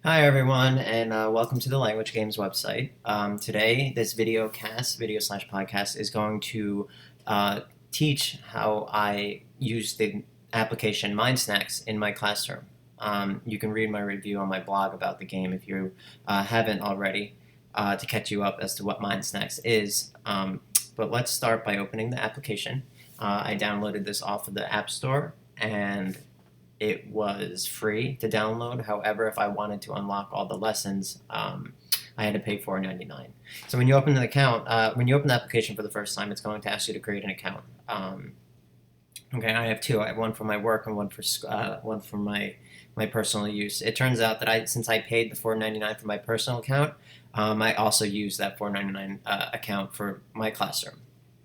Hi everyone, and welcome to the Language Games website. Today, this video slash podcast, is going to teach how I use the application Mindsnacks in my classroom. You can read my review on my blog about the game if you haven't already to catch you up as to what Mindsnacks is. But let's start by opening the application. I downloaded this off of the App Store, and it was free to download. However, if I wanted to unlock all the lessons, I had to pay $4.99. So when you open when you open the application for the first time, it's going to ask you to create an account. Okay, I have two. I have one for my work and one for my personal use. It turns out that since I paid the $4.99 for my personal account, I also use that $4.99 account for my classroom.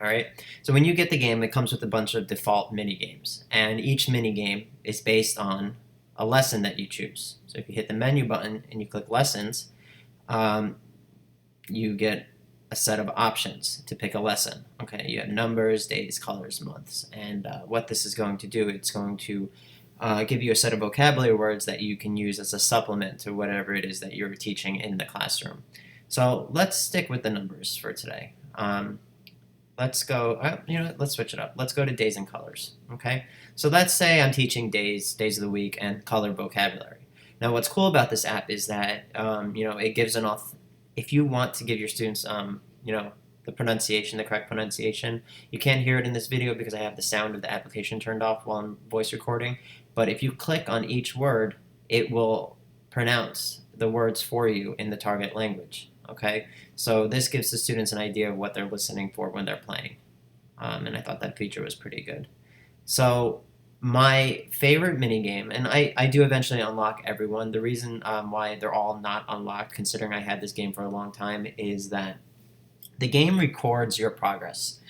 All right. So when you get the game, it comes with a bunch of default mini games, and each mini game is based on a lesson that you choose. So if you hit the menu button and you click lessons, you get a set of options to pick a lesson. Okay, you have numbers, days, colors, months, and what this is going to do, it's going to give you a set of vocabulary words that you can use as a supplement to whatever it is that you're teaching in the classroom. So let's stick with the numbers for today. Let's go, let's switch it up. Let's go to days and colors, okay? So let's say I'm teaching days of the week, and color vocabulary. Now, what's cool about this app is that, it gives if you want to give your students, the correct pronunciation, you can't hear it in this video because I have the sound of the application turned off while I'm voice recording, but if you click on each word, it will pronounce the words for you in the target language. Okay, so this gives the students an idea of what they're listening for when they're playing, and I thought that feature was pretty good. So my favorite minigame, and I do eventually unlock everyone. The reason why they're all not unlocked, considering I had this game for a long time, is that the game records your progress,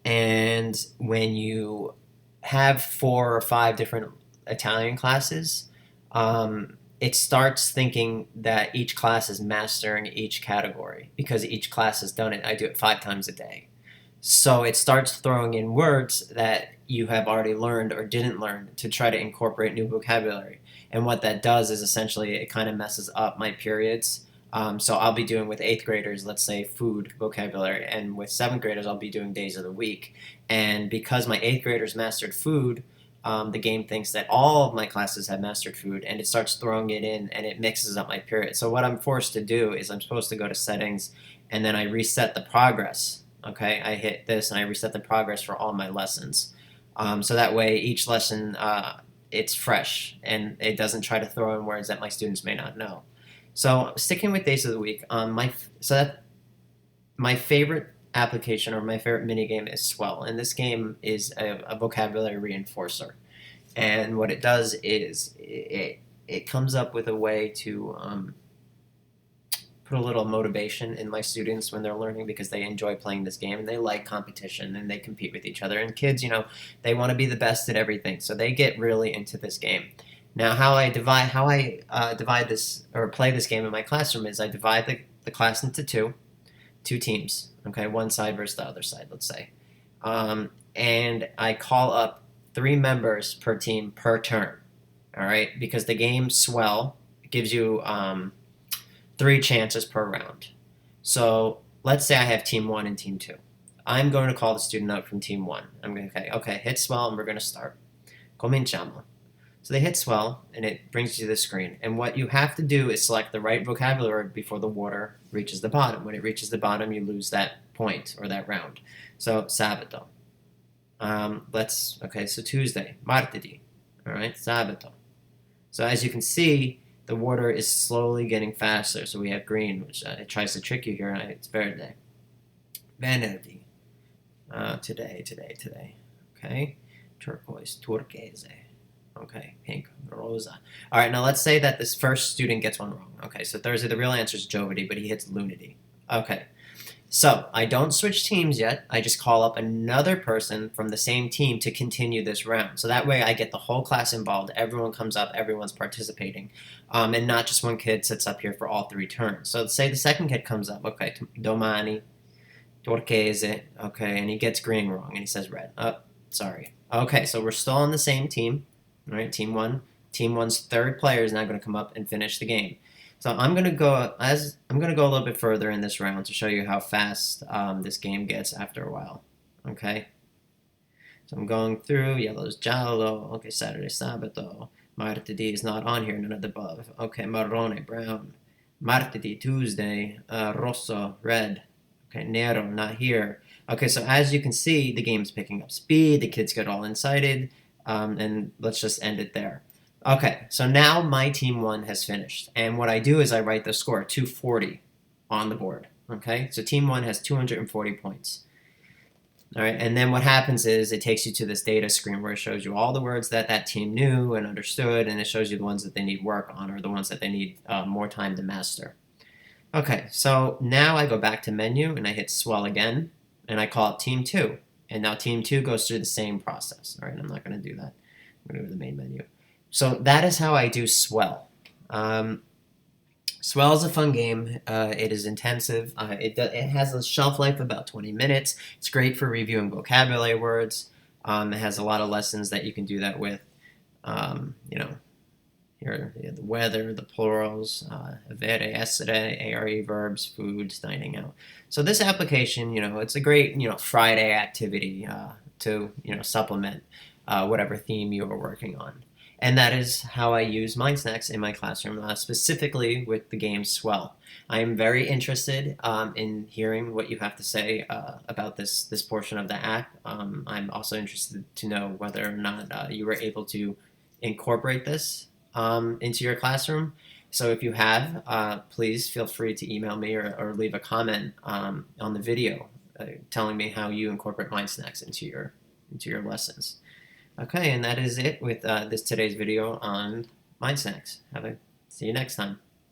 and when you have 4 or 5 different Italian classes, it starts thinking that each class is mastering each category because each class has done it. I do it 5 times a day. So it starts throwing in words that you have already learned or didn't learn to try to incorporate new vocabulary. And what that does is essentially it kind of messes up my periods. So I'll be doing with 8th graders, let's say, food vocabulary, and with 7th graders, I'll be doing days of the week. And because my 8th graders mastered food, the game thinks that all of my classes have mastered food, and it starts throwing it in, and it mixes up my period. So what I'm forced to do is I'm supposed to go to settings, and then I reset the progress. Okay, I hit this, and I reset the progress for all my lessons. So that way, each lesson, it's fresh, and it doesn't try to throw in words that my students may not know. So sticking with days of the week, my favorite application or my favorite minigame is Swell, and this game is a vocabulary reinforcer. And what it does is it comes up with a way to put a little motivation in my students when they're learning, because they enjoy playing this game and they like competition and they compete with each other. And kids, they want to be the best at everything, so they get really into this game. Now, how I divide this or play this game in my classroom is I divide the class into two teams. Okay, one side versus the other side, let's say, and I call up 3 members per team per turn. All right, because the game Swell gives you 3 chances per round. So let's say I have team 1 and team 2. I'm going to call the student up from team 1. I'm going to okay, hit Swell, and we're going to start. Cominciamo. So they hit Swell, and it brings you to the screen. And what you have to do is select the right vocabulary before the water reaches the bottom. When it reaches the bottom, you lose that point or that round. So sabato. So Tuesday, martedì. All right, sabato. So as you can see, the water is slowly getting faster. So we have green, which it tries to trick you here. It's verde. Venerdì. Today. Okay. Turquoise, turquese. Okay, pink, rosa. All right, now let's say that this first student gets one wrong. Okay, so Thursday, the real answer is Jovity, but he hits lunedì. Okay, so I don't switch teams yet. I just call up another person from the same team to continue this round. So that way I get the whole class involved. Everyone comes up, everyone's participating. And not just one kid sits up here for all 3 turns. So let's say the second kid comes up. Okay, domani, turquese. Okay, and he gets green wrong, and he says red. Oh, sorry. Okay, so we're still on the same team. All right, team 1. Team 1's third player is now going to come up and finish the game. So I'm gonna go a little bit further in this round to show you how fast this game gets after a while. Okay. So I'm going through. Yellow's giallo. Okay, Saturday sabato. Martedì is not on here. None of the above. Okay, marrone brown. Martedì Tuesday. Rosso red. Okay, nero not here. Okay, so as you can see, the game's picking up speed. The kids get all excited, and let's just end it there. Okay, so now my team one has finished, and what I do is I write the score 240 on the board. Okay, so team one has 240 points. All right, and then what happens is it takes you to this data screen where it shows you all the words that that team knew and understood, and it shows you the ones that they need work on or the ones that they need more time to master. Okay, so now I go back to menu and I hit swell again, and I call it team two. And now team two goes through the same process. All right, I'm not going to do that. I'm going to go to the main menu. So that is how I do swell. Swell is a fun game. It is intensive. It has a shelf life of about 20 minutes. It's great for reviewing vocabulary words. It has a lot of lessons that you can do that with. You know, here the weather, the plurals, avere, essere, ARE verbs, foods, dining out. So this application, you know, it's a great, you know, Friday activity to, you know, supplement whatever theme you are working on. And that is how I use Mindsnacks in my classroom, specifically with the game Swell. I am very interested in hearing what you have to say about this portion of the app. I'm also interested to know whether or not you were able to incorporate this into your classroom. So if you have, please feel free to email me or leave a comment on the video telling me how you incorporate Mindsnacks into your lessons. Okay, and that is it with today's video on Mindsnacks. See you next time.